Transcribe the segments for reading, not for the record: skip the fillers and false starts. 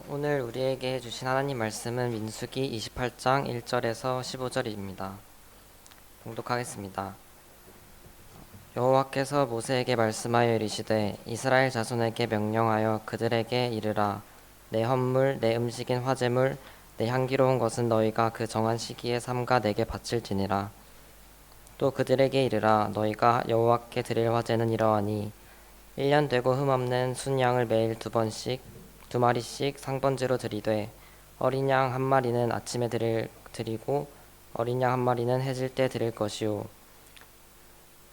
오늘 우리에게 해주신 하나님 말씀은 민수기 28장 1절에서 15절입니다. 봉독하겠습니다. 여호와께서 모세에게 말씀하여 이르시되 이스라엘 자손에게 명령하여 그들에게 이르라. 내 헌물, 내 음식인 화제물, 내 향기로운 것은 너희가 그 정한 시기에 삼가 내게 바칠지니라. 또 그들에게 이르라. 너희가 여호와께 드릴 화제는 이러하니 1년 되고 흠없는 순양을 매일 두 마리씩 상번제로 드리되 어린 양 한 마리는 아침에 드리고 어린 양 한 마리는 해질 때 드릴 것이요.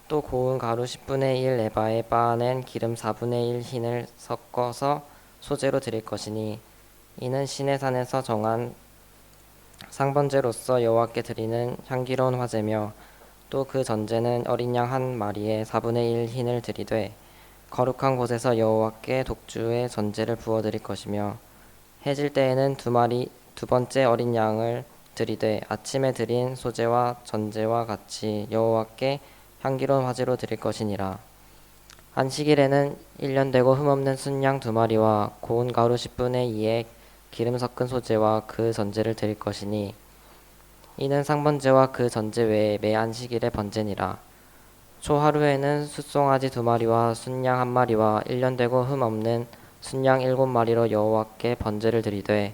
또 고운 가루 10분의 1 에바에 빻아낸 기름 4분의 1 흰을 섞어서 소제로 드릴 것이니 이는 시내산에서 정한 상번제로서 여호와께 드리는 향기로운 화제며 또 그 전제는 어린 양 한 마리에 4분의 1 흰을 드리되 거룩한 곳에서 여호와께 독주의 전제를 부어 드릴 것이며 해질 때에는 두 번째 어린 양을 드리되 아침에 드린 소제와 전제와 같이 여호와께 향기로운 화제로 드릴 것이니라. 안식일에는 1년 되고 흠없는 순양 2마리와 고운 가루 10분의 2에 기름 섞은 소제와 그 전제를 드릴 것이니 이는 상번제와 그 전제 외에 매 안식일의 번제니라. 초하루에는 숫송아지 2마리와 순양 1마리와 1년 되고 흠없는 순양 7마리로 여호와께 번제를 드리되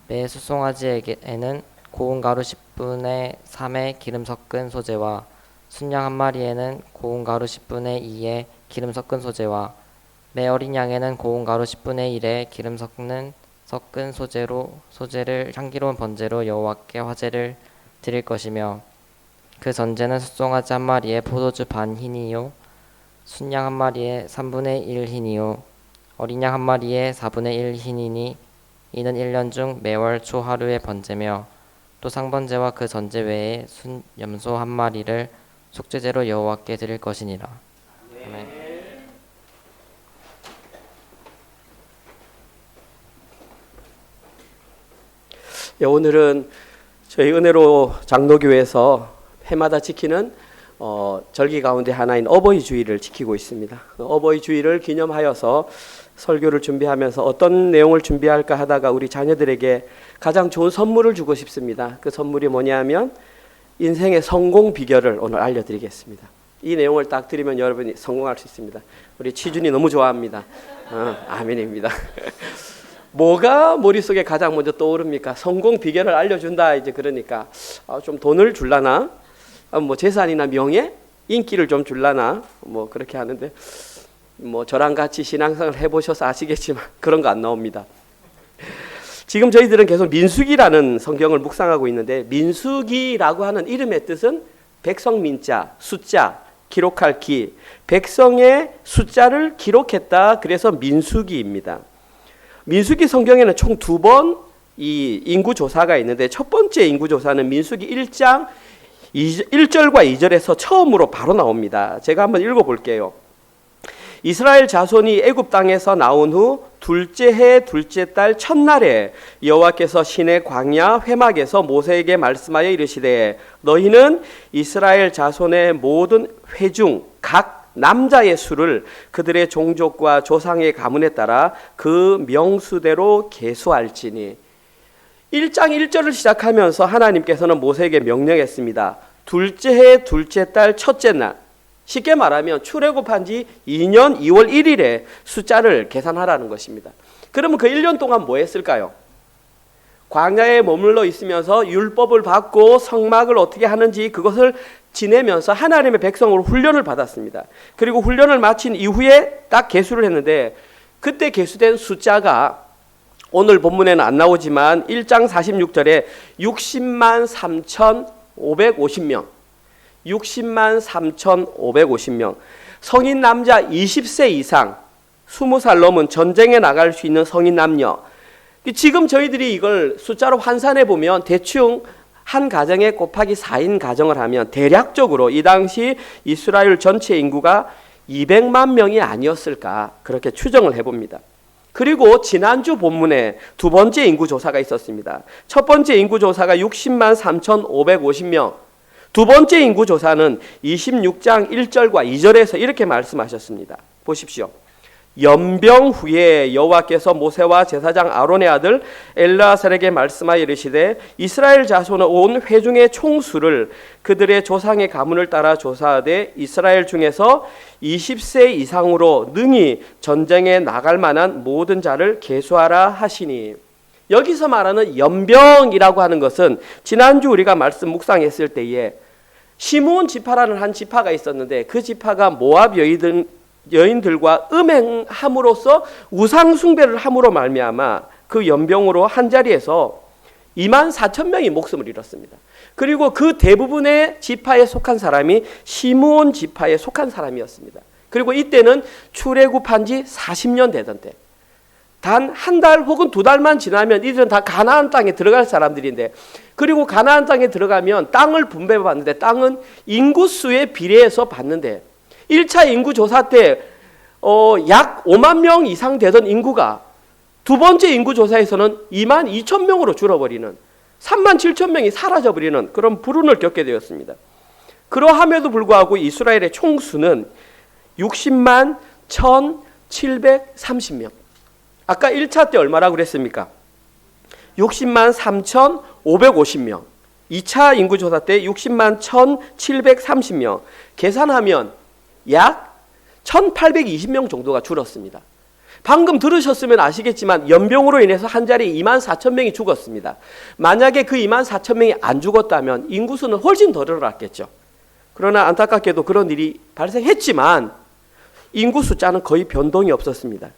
매 숫송아지에게는 고운 가루 10분의 3에 기름 섞은 소제와 순양 1마리에는 고운 가루 10분의 2에 기름 섞은 소제와 매 어린 양에는 고운 가루 10분의 1에 기름 섞은 소제를 향기로운 번제로 여호와께 화제를 드릴 것이며 그 전제는 숫송아지 1마리에 포도주 반 흰이요 순양 1마리에 3분의 1 흰이요 어린 양 1마리에 4분의 1 흰이니 이는 1년 중 매월 초하루의 번제며 또 상번제와 그 전제 외에 염소 1마리를 속죄제로 여호와께 드릴 것이니라. 아멘. 오늘은 저희 은혜로 장로교회에서 해마다 지키는 절기 가운데 하나인 어버이 주일을 지키고 있습니다. 어버이 주일을 기념하여서 설교를 준비하면서 어떤 내용을 준비할까 하다가 우리 자녀들에게 가장 좋은 선물을 주고 싶습니다. 그 선물이 뭐냐면 인생의 성공 비결을 오늘 알려드리겠습니다. 이 내용을 딱 들으면 여러분이 성공할 수 있습니다. 우리 취준이 너무 좋아합니다. 아멘입니다. 뭐가 머릿속에 가장 먼저 떠오릅니까? 성공 비결을 알려준다. 이제 그러니까 좀 돈을 줄라나? 뭐 재산이나 명예? 인기를 좀 줄라나? 뭐 그렇게 하는데 뭐 저랑 같이 신앙생활을 해보셔서 아시겠지만 그런 거 안 나옵니다. 지금 저희들은 계속 민수기라는 성경을 묵상하고 있는데 민수기라고 하는 이름의 뜻은 백성민자, 숫자, 기록할 기, 백성의 숫자를 기록했다. 그래서 민수기입니다. 민수기 성경에는 총 2번 이 인구조사가 있는데 첫 번째 인구조사는 민수기 1장 1절과 2절에서 처음으로 바로 나옵니다. 제가 한번 읽어볼게요. 이스라엘 자손이 애굽 땅에서 나온 후 둘째 해 둘째 달 첫날에 여호와께서 시내 광야 회막에서 모세에게 말씀하여 이르시되 너희는 이스라엘 자손의 모든 회중 각 남자의 수를 그들의 종족과 조상의 가문에 따라 그 명수대로 계수할지니. 1장 1절을 시작하면서 하나님께서는 모세에게 명령했습니다. 둘째 해 둘째 달 첫째 날, 쉽게 말하면 출애굽한 지 2년 2월 1일에 숫자를 계산하라는 것입니다. 그러면 그 1년 동안 뭐 했을까요? 광야에 머물러 있으면서 율법을 받고 성막을 어떻게 하는지 그것을 지내면서 하나님의 백성으로 훈련을 받았습니다. 그리고 훈련을 마친 이후에 딱 계수를 했는데 그때 계수된 숫자가 오늘 본문에는 안 나오지만 1장 46절에 60만 3,550명 60만 3,550명 성인 남자 20세 이상 20살 넘은 전쟁에 나갈 수 있는 성인 남녀. 지금 저희들이 이걸 숫자로 환산해 보면 대충 한 가정에 곱하기 4인 가정을 하면 대략적으로 이 당시 이스라엘 전체 인구가 200만 명이 아니었을까 그렇게 추정을 해봅니다. 그리고 지난주 본문에 두 번째 인구조사가 있었습니다. 첫 번째 인구조사가 60만 3,550명, 두 번째 인구조사는 26장 1절과 2절에서 이렇게 말씀하셨습니다. 보십시오. 연병 후에 여호와께서 모세와 제사장 아론의 아들 엘르아살에게 말씀하여 이르시되 이스라엘 자손은 온 회중의 총수를 그들의 조상의 가문을 따라 조사하되 이스라엘 중에서 20세 이상으로 능히 전쟁에 나갈 만한 모든 자를 계수하라 하시니, 여기서 말하는 연병이라고 하는 것은 지난주 우리가 말씀 묵상했을 때에 시므온 지파라는 한 지파가 있었는데 그 지파가 모압 여인들과 음행함으로써 우상 숭배를 함으로 말미암아 그 연병으로 한 자리에서 24,000명이 목숨을 잃었습니다. 그리고 그 대부분의 지파에 속한 사람이 시므온 지파에 속한 사람이었습니다. 그리고 이때는 출애굽한 지 40년 되던 때, 단 한 달 혹은 두 달만 지나면 이들은 다 가나안 땅에 들어갈 사람들인데, 그리고 가나안 땅에 들어가면 땅을 분배받는데 땅은 인구수에 비례해서 받는데 1차 인구 조사 때 약 5만 명 이상 되던 인구가 두 번째 인구 조사에서는 2만 2천 명으로 줄어버리는, 3만 7천 명이 사라져버리는 그런 불운을 겪게 되었습니다. 그러함에도 불구하고 이스라엘의 총수는 60만 1,730명. 아까 1차 때 얼마라고 그랬습니까? 60만 3,550명. 2차 인구조사 때 60만 1,730명. 계산하면 약 1,820명 정도가 줄었습니다. 방금 들으셨으면 아시겠지만 연병으로 인해서 한 자리에 2만 4천 명이 죽었습니다. 만약에 그 2만 4천 명이 안 죽었다면 인구수는 훨씬 더 늘어났겠죠. 그러나 안타깝게도 그런 일이 발생했지만 인구 숫자는 거의 변동이 없었습니다.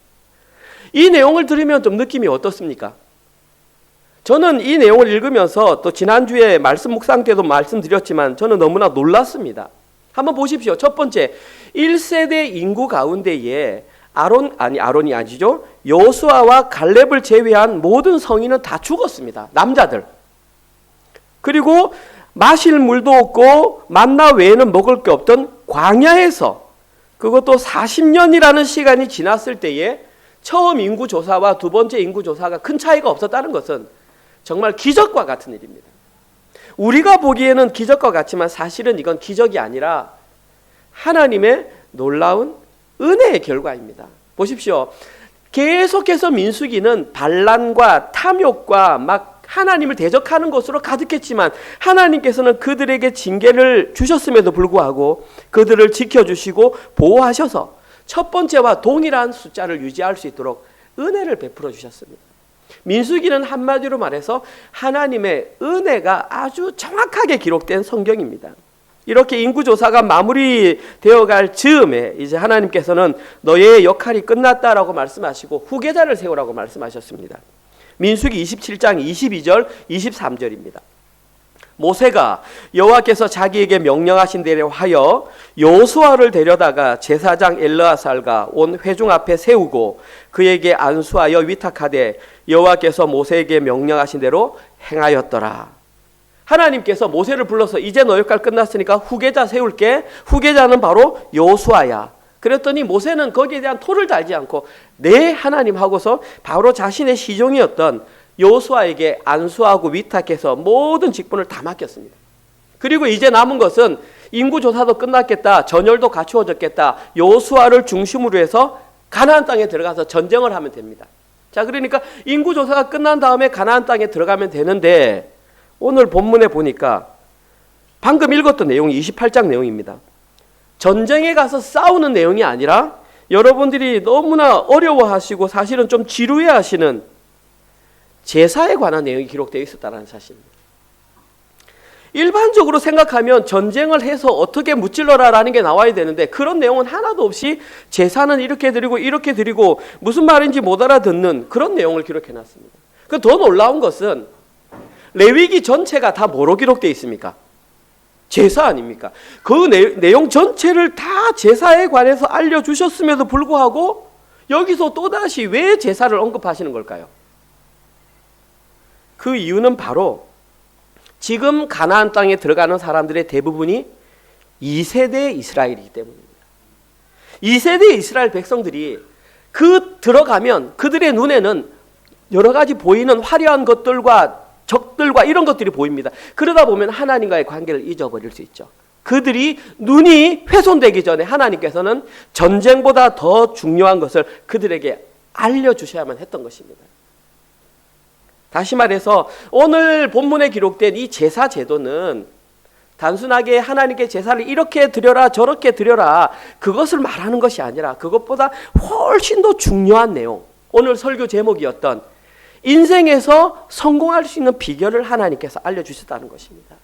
이 내용을 들으면 좀 느낌이 어떻습니까? 저는 이 내용을 읽으면서 또 지난주에 말씀 묵상 때도 말씀드렸지만 저는 너무나 놀랐습니다. 한번 보십시오. 첫 번째, 1세대 인구 가운데에 아론이 아니죠. 여호수아와 갈렙을 제외한 모든 성인은 다 죽었습니다. 남자들. 그리고 마실 물도 없고 만나 외에는 먹을 게 없던 광야에서, 그것도 40년이라는 시간이 지났을 때에 처음 인구조사와 두 번째 인구조사가 큰 차이가 없었다는 것은 정말 기적과 같은 일입니다. 우리가 보기에는 기적과 같지만 사실은 이건 기적이 아니라 하나님의 놀라운 은혜의 결과입니다. 보십시오. 계속해서 민수기는 반란과 탐욕과 막 하나님을 대적하는 것으로 가득했지만 하나님께서는 그들에게 징계를 주셨음에도 불구하고 그들을 지켜주시고 보호하셔서 첫 번째와 동일한 숫자를 유지할 수 있도록 은혜를 베풀어 주셨습니다. 민수기는 한마디로 말해서 하나님의 은혜가 아주 정확하게 기록된 성경입니다. 이렇게 인구조사가 마무리되어 갈 즈음에 이제 하나님께서는 너의 역할이 끝났다라고 말씀하시고 후계자를 세우라고 말씀하셨습니다. 민수기 27장 22절 23절입니다. 모세가 여호와께서 자기에게 명령하신 대로 하여 여호수아를 데려다가 제사장 엘르아살과 온 회중 앞에 세우고 그에게 안수하여 위탁하되 여호와께서 모세에게 명령하신 대로 행하였더라. 하나님께서 모세를 불러서 이제 너 역할 끝났으니까 후계자 세울게. 후계자는 바로 여호수아야. 그랬더니 모세는 거기에 대한 토를 달지 않고 네 하나님 하고서 바로 자신의 시종이었던 여호수아에게 안수하고 위탁해서 모든 직분을 다 맡겼습니다. 그리고 이제 남은 것은 인구조사도 끝났겠다. 전열도 갖추어졌겠다. 여호수아를 중심으로 해서 가나안 땅에 들어가서 전쟁을 하면 됩니다. 자, 그러니까 인구조사가 끝난 다음에 가나안 땅에 들어가면 되는데 오늘 본문에 보니까 방금 읽었던 내용이 28장 내용입니다. 전쟁에 가서 싸우는 내용이 아니라 여러분들이 너무나 어려워하시고 사실은 좀 지루해하시는 제사에 관한 내용이 기록되어 있었다는 사실입니다. 일반적으로 생각하면 전쟁을 해서 어떻게 무찔러라라는 게 나와야 되는데 그런 내용은 하나도 없이 제사는 이렇게 드리고 무슨 말인지 못 알아듣는 그런 내용을 기록해놨습니다. 더 놀라운 것은 레위기 전체가 다 뭐로 기록되어 있습니까? 제사 아닙니까? 그 내용 전체를 다 제사에 관해서 알려주셨음에도 불구하고 여기서 또다시 왜 제사를 언급하시는 걸까요? 그 이유는 바로 지금 가나안 땅에 들어가는 사람들의 대부분이 2세대 이스라엘이기 때문입니다. 2세대 이스라엘 백성들이 들어가면 그들의 눈에는 여러 가지 보이는 화려한 것들과 적들과 이런 것들이 보입니다. 그러다 보면 하나님과의 관계를 잊어버릴 수 있죠. 그들이 눈이 훼손되기 전에 하나님께서는 전쟁보다 더 중요한 것을 그들에게 알려주셔야만 했던 것입니다. 다시 말해서 오늘 본문에 기록된 이 제사 제도는 단순하게 하나님께 제사를 이렇게 드려라 저렇게 드려라 그것을 말하는 것이 아니라 그것보다 훨씬 더 중요한 내용, 오늘 설교 제목이었던 인생에서 성공할 수 있는 비결을 하나님께서 알려주셨다는 것입니다.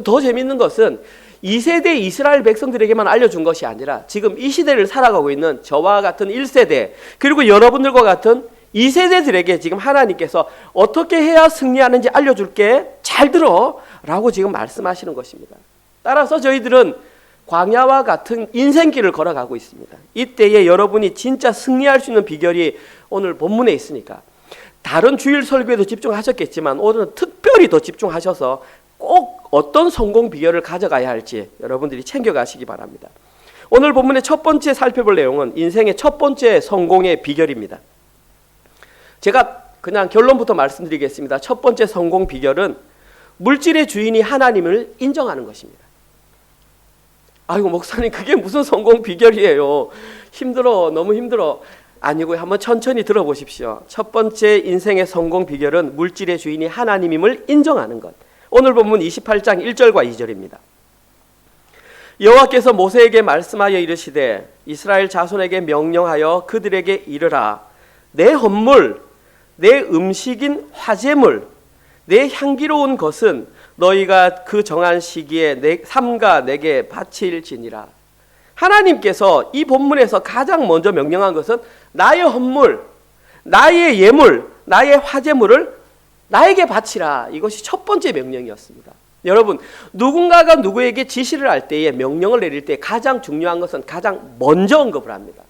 더 재미있는 것은 2세대 이스라엘 백성들에게만 알려준 것이 아니라 지금 이 시대를 살아가고 있는 저와 같은 1세대 그리고 여러분들과 같은 2세대들에게 지금 하나님께서 어떻게 해야 승리하는지 알려줄게, 잘 들어 라고 지금 말씀하시는 것입니다. 따라서 저희들은 광야와 같은 인생길을 걸어가고 있습니다. 이때에 여러분이 진짜 승리할 수 있는 비결이 오늘 본문에 있으니까 다른 주일 설교에도 집중하셨겠지만 오늘은 특별히 더 집중하셔서 꼭 어떤 성공 비결을 가져가야 할지 여러분들이 챙겨가시기 바랍니다. 오늘 본문의 첫 번째 살펴볼 내용은 인생의 첫 번째 성공의 비결입니다. 제가 그냥 결론부터 말씀드리겠습니다. 첫 번째 성공 비결은 물질의 주인이 하나님을 인정하는 것입니다. 아이고 목사님 그게 무슨 성공 비결이에요. 힘들어, 너무 힘들어. 아니고요. 한번 천천히 들어보십시오. 첫 번째 인생의 성공 비결은 물질의 주인이 하나님임을 인정하는 것. 오늘 본문 28장 1절과 2절입니다. 여호와께서 모세에게 말씀하여 이르시되 이스라엘 자손에게 명령하여 그들에게 이르라. 내 헌물, 내 음식인 화제물, 내 향기로운 것은 너희가 그 정한 시기에 삼가 내게 바칠지니라. 하나님께서 이 본문에서 가장 먼저 명령한 것은 나의 헌물, 나의 예물, 나의 화제물을 나에게 바치라. 이것이 첫 번째 명령이었습니다. 여러분, 누군가가 누구에게 지시를 할 때에 명령을 내릴 때 가장 중요한 것은 가장 먼저 언급을 합니다.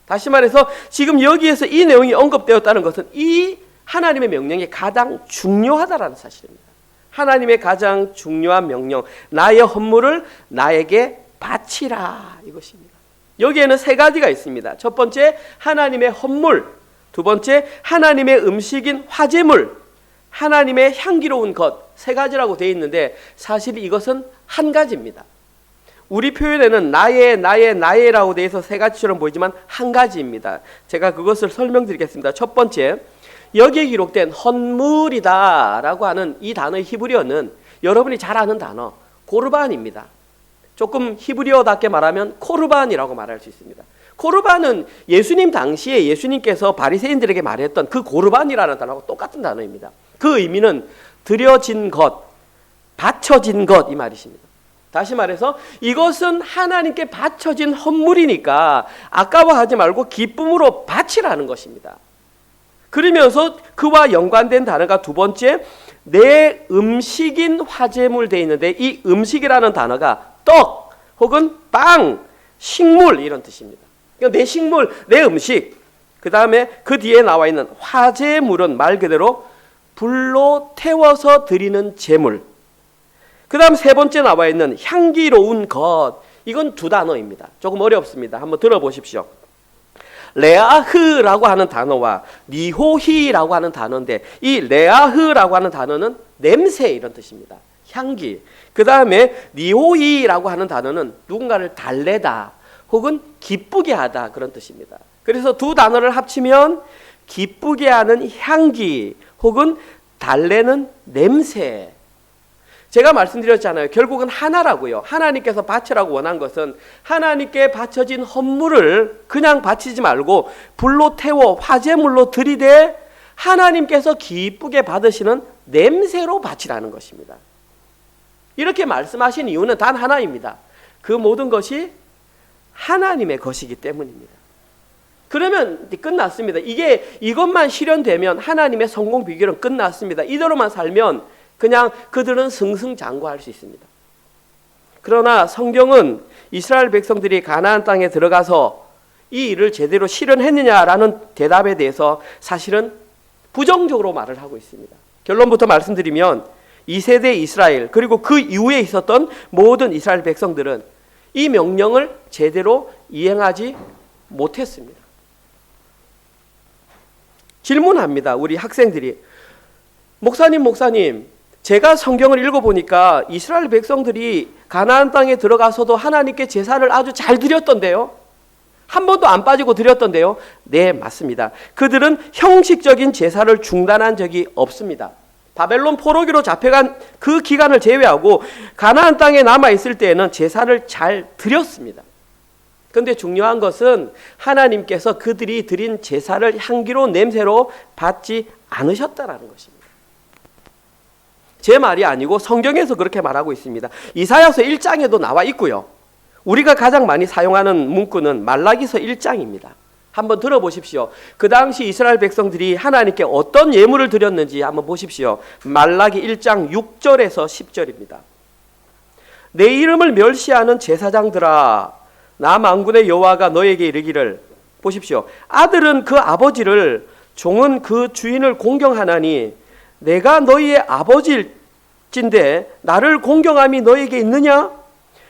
다시 말해서 지금 여기에서 이 내용이 언급되었다는 것은 이 하나님의 명령이 가장 중요하다라는 사실입니다. 하나님의 가장 중요한 명령, 나의 헌물을 나에게 바치라 이것입니다. 여기에는 세 가지가 있습니다. 첫 번째, 하나님의 헌물. 두 번째, 하나님의 음식인 화제물. 하나님의 향기로운 것. 세 가지라고 되어 있는데 사실 이것은 한 가지입니다. 우리 표현에는 나의라고 되어 있어 세 가지처럼 보이지만 한 가지입니다. 제가 그것을 설명드리겠습니다. 첫 번째, 여기에 기록된 헌물이다 라고 하는 이 단어의 히브리어는 여러분이 잘 아는 단어 고르반입니다. 조금 히브리어답게 말하면 코르반이라고 말할 수 있습니다. 코르반은 예수님 당시에 예수님께서 바리새인들에게 말했던 그 고르반이라는 단어하고 똑같은 단어입니다. 그 의미는 드려진 것, 바쳐진 것 이 말이십니다. 다시 말해서 이것은 하나님께 바쳐진 헌물이니까 아까워하지 말고 기쁨으로 바치라는 것입니다. 그러면서 그와 연관된 단어가 두 번째, 내 음식인 화제물 되어 있는데 이 음식이라는 단어가 떡 혹은 빵, 식물 이런 뜻입니다. 그러니까 내 식물, 내 음식. 그 다음에 그 뒤에 나와 있는 화제물은 말 그대로 불로 태워서 드리는 제물. 그 다음 세 번째 나와 있는 향기로운 것. 이건 두 단어입니다. 조금 어렵습니다. 한번 들어보십시오. 레아흐라고 하는 단어와 니호히라고 하는 단어인데 이 레아흐라고 하는 단어는 냄새 이런 뜻입니다. 향기. 그 다음에 니호히라고 하는 단어는 누군가를 달래다 혹은 기쁘게 하다 그런 뜻입니다. 그래서 두 단어를 합치면 기쁘게 하는 향기 혹은 달래는 냄새. 제가 말씀드렸잖아요. 결국은 하나라고요. 하나님께서 바치라고 원한 것은 하나님께 바쳐진 헌물을 그냥 바치지 말고 불로 태워 화제물로 들이대 하나님께서 기쁘게 받으시는 냄새로 바치라는 것입니다. 이렇게 말씀하신 이유는 단 하나입니다. 그 모든 것이 하나님의 것이기 때문입니다. 그러면 끝났습니다. 이것만 실현되면 하나님의 성공 비결은 끝났습니다. 이대로만 살면 그냥 그들은 승승장구할 수 있습니다. 그러나 성경은 이스라엘 백성들이 가나안 땅에 들어가서 이 일을 제대로 실현했느냐라는 대답에 대해서 사실은 부정적으로 말을 하고 있습니다. 결론부터 말씀드리면 2세대 이스라엘 그리고 그 이후에 있었던 모든 이스라엘 백성들은 이 명령을 제대로 이행하지 못했습니다. 질문합니다. 우리 학생들이 목사님 제가 성경을 읽어보니까 이스라엘 백성들이 가나안 땅에 들어가서도 하나님께 제사를 아주 잘 드렸던데요. 한 번도 안 빠지고 드렸던데요. 네, 맞습니다. 그들은 형식적인 제사를 중단한 적이 없습니다. 바벨론 포로기로 잡혀간 그 기간을 제외하고 가나안 땅에 남아있을 때에는 제사를 잘 드렸습니다. 그런데 중요한 것은 하나님께서 그들이 드린 제사를 향기로운 냄새로 받지 않으셨다라는 것입니다. 제 말이 아니고 성경에서 그렇게 말하고 있습니다. 이사야서 1장에도 나와 있고요. 우리가 가장 많이 사용하는 문구는 말라기서 1장입니다. 한번 들어보십시오. 그 당시 이스라엘 백성들이 하나님께 어떤 예물을 드렸는지 한번 보십시오. 말라기 1장 6절에서 10절입니다. 내 이름을 멸시하는 제사장들아, 나 만군의 여호와가 너에게 이르기를, 보십시오. 아들은 그 아버지를, 종은 그 주인을 공경하나니 내가 너희의 아버지일진데 나를 공경함이 너에게 있느냐?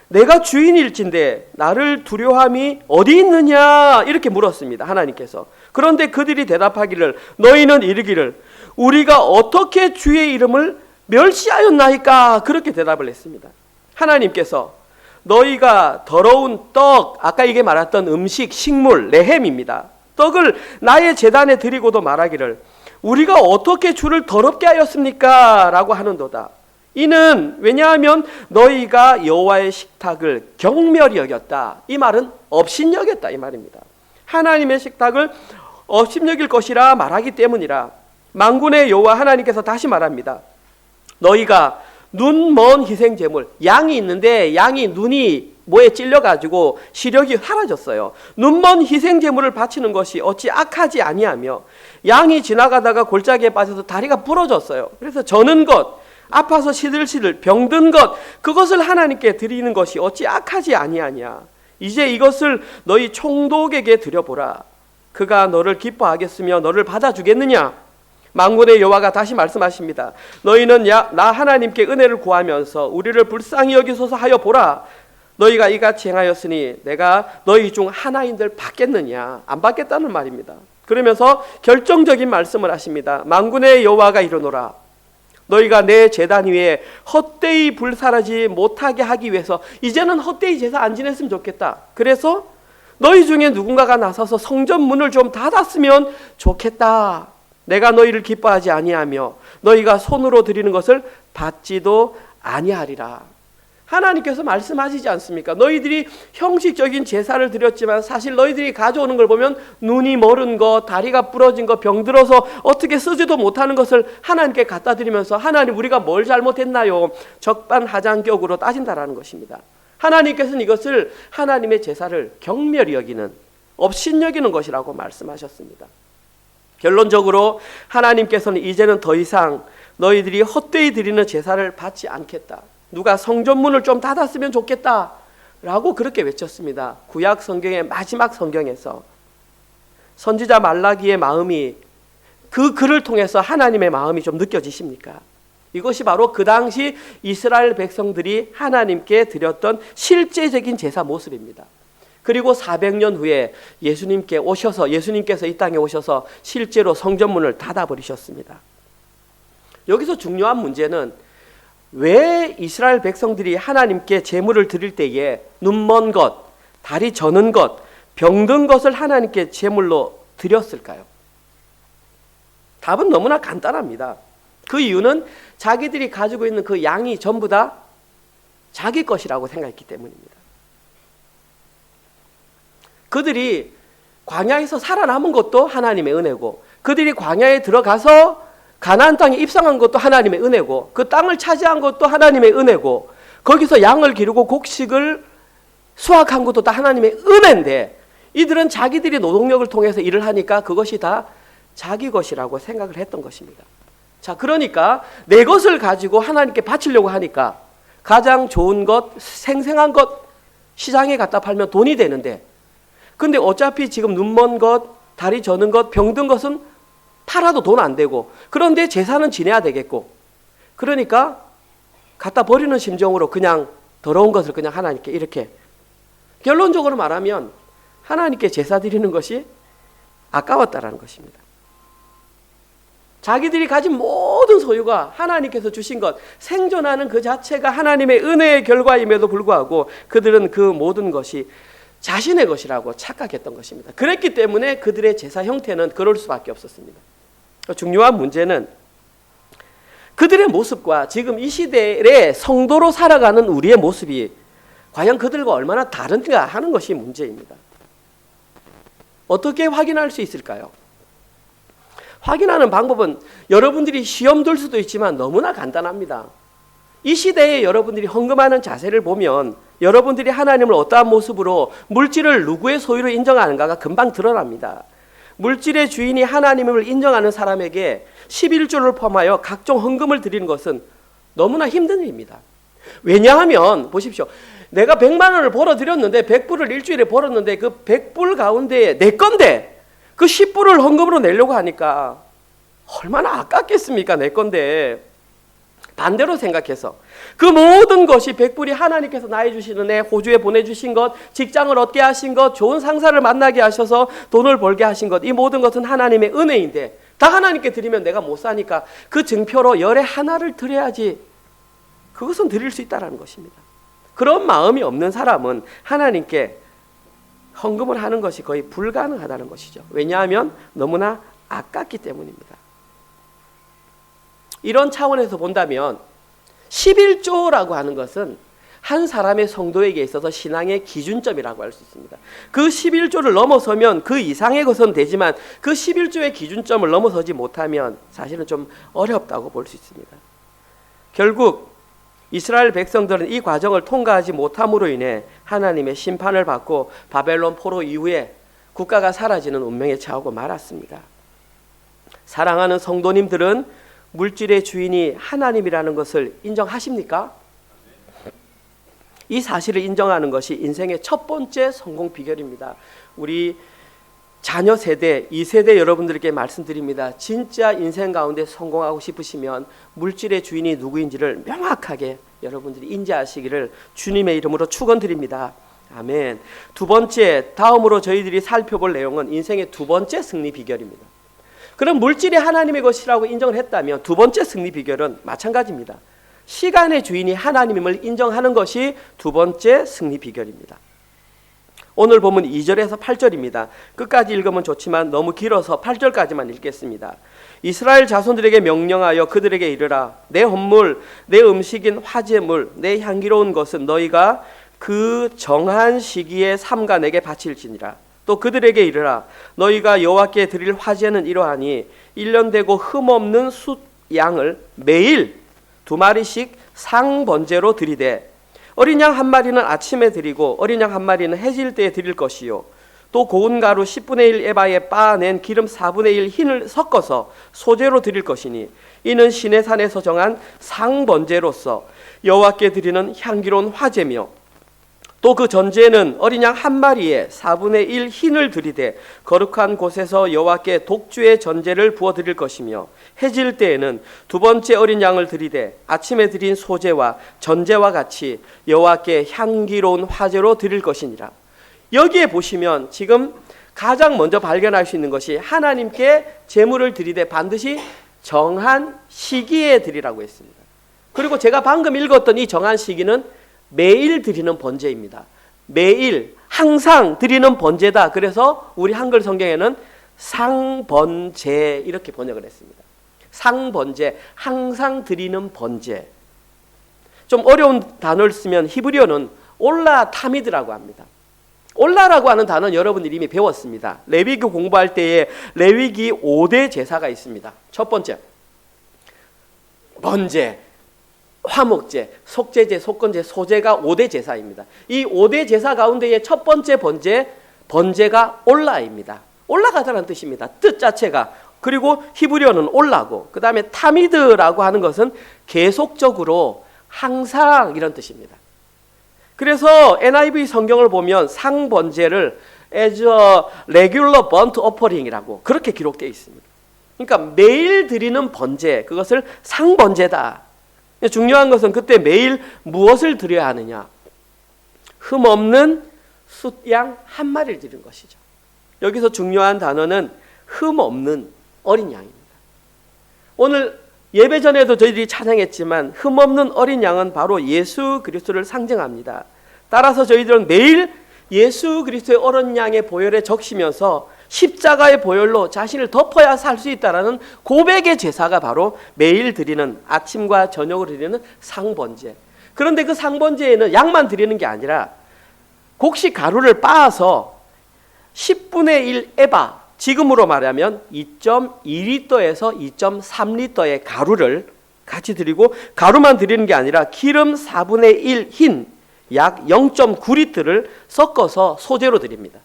내가 주인일진데 나를 두려움이 어디 있느냐? 이렇게 물었습니다. 하나님께서. 그런데 그들이 대답하기를, 너희는 이르기를 우리가 어떻게 주의 이름을 멸시하였나이까? 그렇게 대답을 했습니다. 하나님께서 너희가 더러운 떡, 아까 이게 말했던 음식, 식물, 레헴입니다. 떡을 나의 제단에 드리고도 말하기를 우리가 어떻게 주를 더럽게 하였습니까? 라고 하는도다. 이는 왜냐하면 너희가 여호와의 식탁을 경멸히 여겼다. 이 말은 업신여겼다 이 말입니다. 하나님의 식탁을 업신여길 것이라 말하기 때문이라. 만군의 여호와 하나님께서 다시 말합니다. 너희가 눈먼 희생제물, 양이 있는데 양이 눈이 뭐에 찔려가지고 시력이 사라졌어요. 눈먼 희생제물을 바치는 것이 어찌 악하지 아니하며, 양이 지나가다가 골짜기에 빠져서 다리가 부러졌어요. 그래서 저는 것, 아파서 시들시들 병든 것, 그것을 하나님께 드리는 것이 어찌 악하지 아니하냐. 이제 이것을 너희 총독에게 드려보라. 그가 너를 기뻐하겠으며 너를 받아주겠느냐. 만군의 여호와가 다시 말씀하십니다. 너희는 나 하나님께 은혜를 구하면서 우리를 불쌍히 여기소서 하여 보라. 너희가 이같이 행하였으니 내가 너희 중 하나인들 받겠느냐? 안 받겠다는 말입니다. 그러면서 결정적인 말씀을 하십니다. 만군의 여호와가 이르노라. 너희가 내 제단 위에 헛되이 불사르지 못하게 하기 위해서 이제는 헛되이 제사 안 지냈으면 좋겠다. 그래서 너희 중에 누군가가 나서서 성전 문을 좀 닫았으면 좋겠다. 내가 너희를 기뻐하지 아니하며 너희가 손으로 드리는 것을 받지도 아니하리라. 하나님께서 말씀하시지 않습니까? 너희들이 형식적인 제사를 드렸지만 사실 너희들이 가져오는 걸 보면 눈이 멀은 것, 다리가 부러진 것, 병들어서 어떻게 쓰지도 못하는 것을 하나님께 갖다 드리면서 하나님 우리가 뭘 잘못했나요? 적반하장격으로 따진다라는 것입니다. 하나님께서는 이것을 하나님의 제사를 경멸히 여기는, 업신여기는 것이라고 말씀하셨습니다. 결론적으로 하나님께서는 이제는 더 이상 너희들이 헛되이 드리는 제사를 받지 않겠다. 누가 성전문을 좀 닫았으면 좋겠다 라고 그렇게 외쳤습니다. 구약 성경의 마지막 성경에서 선지자 말라기의 마음이, 그 글을 통해서 하나님의 마음이 좀 느껴지십니까? 이것이 바로 그 당시 이스라엘 백성들이 하나님께 드렸던 실제적인 제사 모습입니다. 그리고 400년 후에 예수님께서 이 땅에 오셔서 실제로 성전문을 닫아버리셨습니다. 여기서 중요한 문제는 왜 이스라엘 백성들이 하나님께 제물을 드릴 때에 눈먼 것, 다리 저는 것, 병든 것을 하나님께 제물로 드렸을까요? 답은 너무나 간단합니다. 그 이유는 자기들이 가지고 있는 그 양이 전부 다 자기 것이라고 생각했기 때문입니다. 그들이 광야에서 살아남은 것도 하나님의 은혜고, 그들이 광야에 들어가서 가나안 땅에 입성한 것도 하나님의 은혜고, 그 땅을 차지한 것도 하나님의 은혜고, 거기서 양을 기르고 곡식을 수확한 것도 다 하나님의 은혜인데, 이들은 자기들이 노동력을 통해서 일을 하니까 그것이 다 자기 것이라고 생각을 했던 것입니다. 자, 그러니까 내 것을 가지고 하나님께 바치려고 하니까 가장 좋은 것, 생생한 것 시장에 갖다 팔면 돈이 되는데, 근데 어차피 지금 눈먼 것, 다리 저는 것, 병든 것은 팔아도 돈 안 되고, 그런데 제사는 지내야 되겠고, 그러니까 갖다 버리는 심정으로 그냥 더러운 것을 그냥 하나님께 이렇게, 결론적으로 말하면 하나님께 제사 드리는 것이 아까웠다라는 것입니다. 자기들이 가진 모든 소유가 하나님께서 주신 것, 생존하는 그 자체가 하나님의 은혜의 결과임에도 불구하고 그들은 그 모든 것이 자신의 것이라고 착각했던 것입니다. 그랬기 때문에 그들의 제사 형태는 그럴 수밖에 없었습니다. 중요한 문제는 그들의 모습과 지금 이 시대의 성도로 살아가는 우리의 모습이 과연 그들과 얼마나 다른가 하는 것이 문제입니다. 어떻게 확인할 수 있을까요? 확인하는 방법은 여러분들이 시험 들 수도 있지만 너무나 간단합니다. 이 시대에 여러분들이 헌금하는 자세를 보면 여러분들이 하나님을 어떠한 모습으로 물질을 누구의 소유로 인정하는가가 금방 드러납니다. 물질의 주인이 하나님을 인정하는 사람에게 11조를 포함하여 각종 헌금을 드리는 것은 너무나 힘든 일입니다. 왜냐하면 보십시오. 내가 100만 원을 벌어들였는데 100불을 일주일에 벌었는데 그 100불 가운데 내 건데 그 10불을 헌금으로 내려고 하니까 얼마나 아깝겠습니까? 내 건데. 반대로 생각해서 그 모든 것이 100불이 하나님께서 나의 주시는 애, 호주에 보내주신 것, 직장을 얻게 하신 것, 좋은 상사를 만나게 하셔서 돈을 벌게 하신 것, 이 모든 것은 하나님의 은혜인데 다 하나님께 드리면 내가 못 사니까 그 증표로 열에 하나를 드려야지, 그것은 드릴 수 있다는 것입니다. 그런 마음이 없는 사람은 하나님께 헌금을 하는 것이 거의 불가능하다는 것이죠. 왜냐하면 너무나 아깝기 때문입니다. 이런 차원에서 본다면 11조라고 하는 것은 한 사람의 성도에게 있어서 신앙의 기준점이라고 할 수 있습니다. 그 11조를 넘어서면 그 이상의 것은 되지만 그 11조의 기준점을 넘어서지 못하면 사실은 좀 어렵다고 볼 수 있습니다. 결국 이스라엘 백성들은 이 과정을 통과하지 못함으로 인해 하나님의 심판을 받고 바벨론 포로 이후에 국가가 사라지는 운명에 처하고 말았습니다. 사랑하는 성도님들은 물질의 주인이 하나님이라는 것을 인정하십니까? 이 사실을 인정하는 것이 인생의 첫 번째 성공 비결입니다. 우리 자녀 세대, 2세대 여러분들께 말씀드립니다. 진짜 인생 가운데 성공하고 싶으시면 물질의 주인이 누구인지를 명확하게 여러분들이 인지하시기를 주님의 이름으로 축원드립니다. 아멘. 두 번째, 다음으로 저희들이 살펴볼 내용은 인생의 두 번째 승리 비결입니다. 그럼 물질이 하나님의 것이라고 인정을 했다면 두 번째 승리 비결은 마찬가지입니다. 시간의 주인이 하나님임을 인정하는 것이 두 번째 승리 비결입니다. 오늘 보면 2절에서 8절입니다. 끝까지 읽으면 좋지만 너무 길어서 8절까지만 읽겠습니다. 이스라엘 자손들에게 명령하여 그들에게 이르라. 내 헌물, 내 음식인 화제물, 내 향기로운 것은 너희가 그 정한 시기에 삼가 내게 바칠지니라. 또 그들에게 이르라. 너희가 여호와께 드릴 화제는 이러하니 1년 되고 흠없는 숫 양을 매일 2마리씩 상번제로 드리되 어린 양 1마리는 아침에 드리고 어린 양 1마리는 해질 때에 드릴 것이요. 또 고운 가루 10분의 1 에바에 빻아낸 기름 4분의 1 흰을 섞어서 소제로 드릴 것이니 이는 시내산에서 정한 상번제로서 여호와께 드리는 향기로운 화제며 또 그 전제는 어린 양 1마리에 4분의 1 흰을 드리되 거룩한 곳에서 여호와께 독주의 전제를 부어 드릴 것이며 해질 때에는 두 번째 어린 양을 드리되 아침에 드린 소제와 전제와 같이 여호와께 향기로운 화제로 드릴 것이니라. 여기에 보시면 지금 가장 먼저 발견할 수 있는 것이 하나님께 제물을 드리되 반드시 정한 시기에 드리라고 했습니다. 그리고 제가 방금 읽었던 이 정한 시기는 매일 드리는 번제입니다. 매일 항상 드리는 번제다. 그래서 우리 한글 성경에는 상번제 이렇게 번역을 했습니다. 상번제, 항상 드리는 번제. 좀 어려운 단어를 쓰면 히브리어는 올라 타미드라고 합니다. 올라라고 하는 단어는 여러분들이 이미 배웠습니다. 레위기 공부할 때에 레위기 5대 제사가 있습니다. 첫 번째, 번제, 화목제, 속제제, 속건제, 소제가 5대 제사입니다. 이 5대 제사 가운데의 첫 번째 번제가 올라입니다. 올라가다는 뜻입니다. 뜻 자체가. 그리고 히브리어는 올라고, 그 다음에 타미드라고 하는 것은 계속적으로 항상 이런 뜻입니다. 그래서 NIV 성경을 보면 상번제를 as a regular burnt offering이라고 그렇게 기록되어 있습니다. 그러니까 매일 드리는 번제, 그것을 상번제다. 중요한 것은 그때 매일 무엇을 드려야 하느냐? 흠없는 숫양 1마리를 드리는 것이죠. 여기서 중요한 단어는 흠없는 어린 양입니다. 오늘 예배 전에도 저희들이 찬양했지만 흠없는 어린 양은 바로 예수 그리스도를 상징합니다. 따라서 저희들은 매일 예수 그리스도의 어린 양의 보혈에 적시면서 십자가의 보혈로 자신을 덮어야 살 수 있다라는 고백의 제사가 바로 매일 드리는, 아침과 저녁으로 드리는 상번제. 그런데 그 상번제에는 양만 드리는 게 아니라 곡식 가루를 빻아서 10분의 1 에바, 지금으로 말하면 2.2리터에서 2.3리터의 가루를 같이 드리고, 가루만 드리는 게 아니라 기름 4분의 1 흰 약 0.9리터를 섞어서 소재로 드립니다.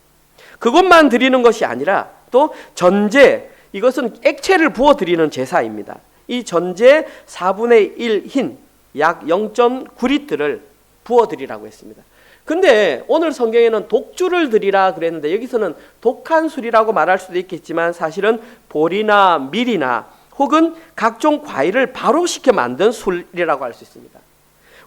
그것만 드리는 것이 아니라 또 전제, 이것은 액체를 부어 드리는 제사입니다. 이 전제 4분의 1 흰 약 0.9리터를 부어 드리라고 했습니다. 근데 오늘 성경에는 독주를 드리라 그랬는데 여기서는 독한 술이라고 말할 수도 있겠지만 사실은 보리나 밀이나 혹은 각종 과일을 발효시켜 만든 술이라고 할 수 있습니다.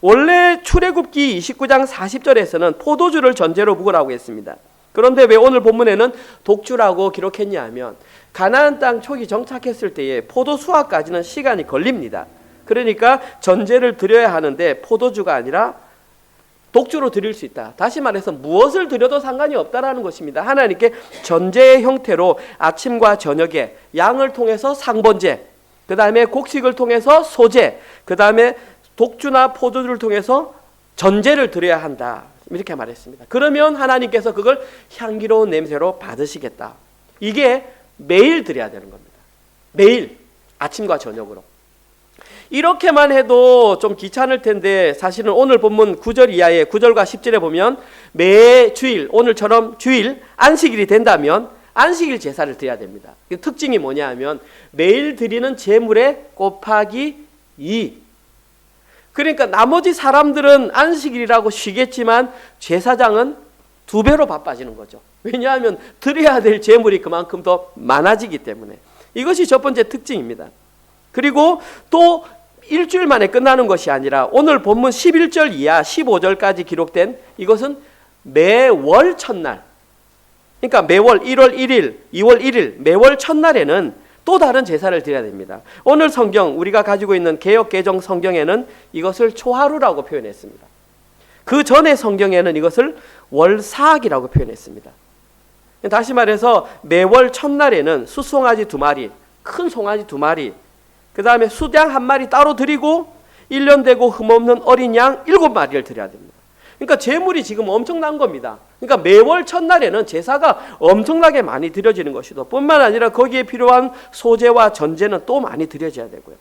원래 출애굽기 29장 40절에서는 포도주를 전제로 묵으라고 했습니다. 그런데 왜 오늘 본문에는 독주라고 기록했냐 하면 가나안 땅 초기 정착했을 때에 포도 수확까지는 시간이 걸립니다. 그러니까 전제를 드려야 하는데 포도주가 아니라 독주로 드릴 수 있다. 다시 말해서 무엇을 드려도 상관이 없다라는 것입니다. 하나님께 전제의 형태로 아침과 저녁에 양을 통해서 상번제, 그 다음에 곡식을 통해서 소제, 그 다음에 독주나 포도주를 통해서 전제를 드려야 한다. 이렇게 말했습니다. 그러면 하나님께서 그걸 향기로운 냄새로 받으시겠다. 이게 매일 드려야 되는 겁니다. 매일 아침과 저녁으로. 이렇게만 해도 좀 귀찮을 텐데 사실은 오늘 본문 9절 이하에 9절과 10절에 보면 매 주일, 오늘처럼 주일 안식일이 된다면 안식일 제사를 드려야 됩니다. 그 특징이 뭐냐 하면 매일 드리는 제물의 곱하기 2. 그러니까 나머지 사람들은 안식일이라고 쉬겠지만 제사장은 2배로 바빠지는 거죠. 왜냐하면 드려야 될 제물이 그만큼 더 많아지기 때문에. 이것이 첫 번째 특징입니다. 그리고 또 일주일 만에 끝나는 것이 아니라 오늘 본문 11절 이하 15절까지 기록된 이것은 매월 첫날, 그러니까 매월 1월 1일, 2월 1일 매월 첫날에는 또 다른 제사를 드려야 됩니다. 오늘 성경 우리가 가지고 있는 개역 개정 성경에는 이것을 초하루라고 표현했습니다. 그 전의 성경에는 이것을 월사학이라고 표현했습니다. 다시 말해서 매월 첫날에는 수송아지 2마리, 큰 송아지 2마리, 그 다음에 수양 1마리 따로 드리고 1년 되고 흠없는 어린 양 7마리를 드려야 됩니다. 그러니까 제물이 지금 엄청난 겁니다. 그러니까 매월 첫날에는 제사가 엄청나게 많이 드려지는 것이고 뿐만 아니라 거기에 필요한 소제와 전제는 또 많이 드려져야 되고요.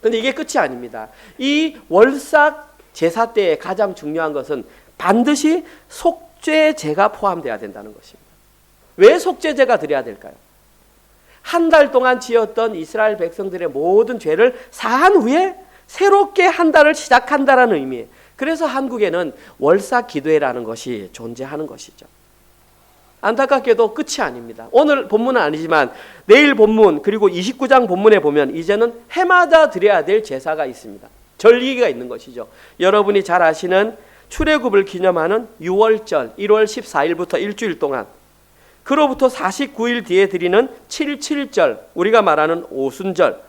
그런데 이게 끝이 아닙니다. 이 월삭 제사 때에 가장 중요한 것은 반드시 속죄제가 포함되어야 된다는 것입니다. 왜 속죄제가 드려야 될까요? 한 달 동안 지었던 이스라엘 백성들의 모든 죄를 사한 후에 새롭게 한 달을 시작한다라는 의미예요. 그래서 한국에는 월삭 기도회라는 것이 존재하는 것이죠. 안타깝게도 끝이 아닙니다. 오늘 본문은 아니지만 내일 본문 그리고 29장 본문에 보면 이제는 해마다 드려야 될 제사가 있습니다. 절기가 있는 것이죠. 여러분이 잘 아시는 출애굽을 기념하는 6월절 1월 14일부터 일주일 동안, 그로부터 49일 뒤에 드리는 77절, 우리가 말하는 오순절,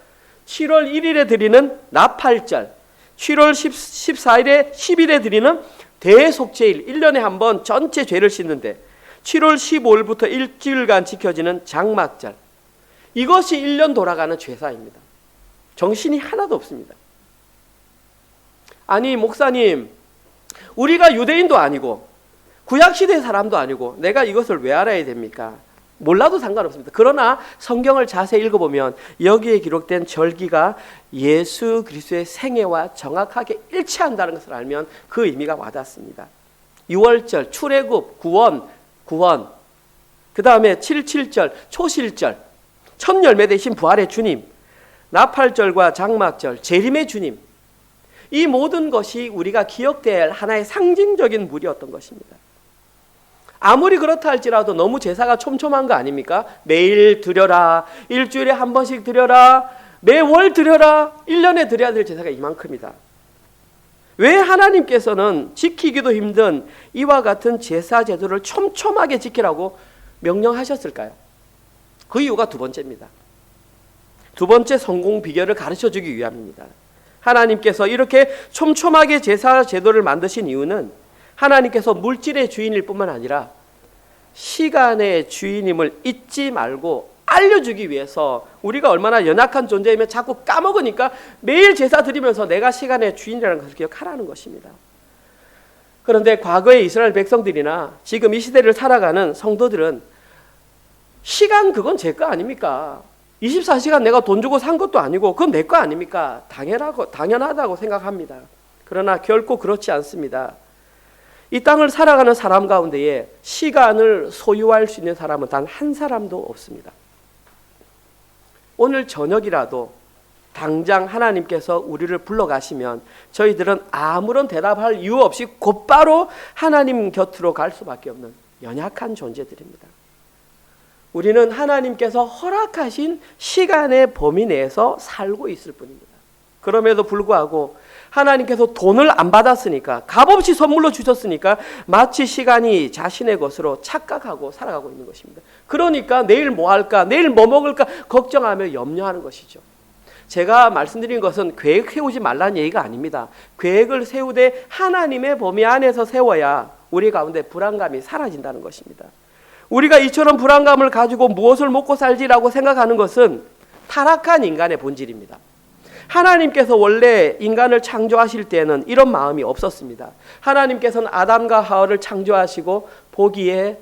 7월 1일에 드리는 나팔절, 7월 14일에 10일에 드리는 대속죄일, 1년에 한 번 전체 죄를 씻는데 7월 15일부터 일주일간 지켜지는 장막절. 이것이 1년 돌아가는 제사입니다. 정신이 하나도 없습니다. 아니 목사님, 우리가 유대인도 아니고 구약시대 사람도 아니고 내가 이것을 왜 알아야 됩니까? 몰라도 상관없습니다. 그러나 성경을 자세히 읽어보면 여기에 기록된 절기가 예수 그리스도의 생애와 정확하게 일치한다는 것을 알면 그 의미가 와닿습니다. 6월절, 출애굽, 구원, 그 다음에 77절, 초실절, 첫 열매 되신 부활의 주님, 나팔절과 장막절, 재림의 주님, 이 모든 것이 우리가 기억될 하나의 상징적인 물이었던 것입니다. 아무리 그렇다 할지라도 너무 제사가 촘촘한 거 아닙니까? 매일 드려라, 일주일에 한 번씩 드려라, 매월 드려라, 1년에 드려야 될 제사가 이만큼이다. 왜 하나님께서는 지키기도 힘든 이와 같은 제사 제도를 촘촘하게 지키라고 명령하셨을까요? 그 이유가 두 번째입니다. 두 번째 성공 비결을 가르쳐주기 위함입니다. 하나님께서 이렇게 촘촘하게 제사 제도를 만드신 이유는 하나님께서 물질의 주인일 뿐만 아니라 시간의 주인임을 잊지 말고 알려주기 위해서, 우리가 얼마나 연약한 존재이면 자꾸 까먹으니까 매일 제사 드리면서 내가 시간의 주인이라는 것을 기억하라는 것입니다. 그런데 과거의 이스라엘 백성들이나 지금 이 시대를 살아가는 성도들은 시간 그건 제 거 아닙니까? 24시간 내가 돈 주고 산 것도 아니고 그건 내 거 아닙니까? 당연하다고 생각합니다. 그러나 결코 그렇지 않습니다. 이 땅을 살아가는 사람 가운데에 시간을 소유할 수 있는 사람은 단 한 사람도 없습니다. 오늘 저녁이라도 당장 하나님께서 우리를 불러가시면 저희들은 아무런 대답할 이유 없이 곧바로 하나님 곁으로 갈 수밖에 없는 연약한 존재들입니다. 우리는 하나님께서 허락하신 시간의 범위 내에서 살고 있을 뿐입니다. 그럼에도 불구하고 하나님께서 돈을 안 받았으니까, 값없이 선물로 주셨으니까 마치 시간이 자신의 것으로 착각하고 살아가고 있는 것입니다. 그러니까 내일 뭐 할까, 내일 뭐 먹을까 걱정하며 염려하는 것이죠. 제가 말씀드린 것은 계획 세우지 말라는 얘기가 아닙니다. 계획을 세우되 하나님의 범위 안에서 세워야 우리 가운데 불안감이 사라진다는 것입니다. 우리가 이처럼 불안감을 가지고 무엇을 먹고 살지라고 생각하는 것은 타락한 인간의 본질입니다. 하나님께서 원래 인간을 창조하실 때는 이런 마음이 없었습니다. 하나님께서는 아담과 하와를 창조하시고 보기에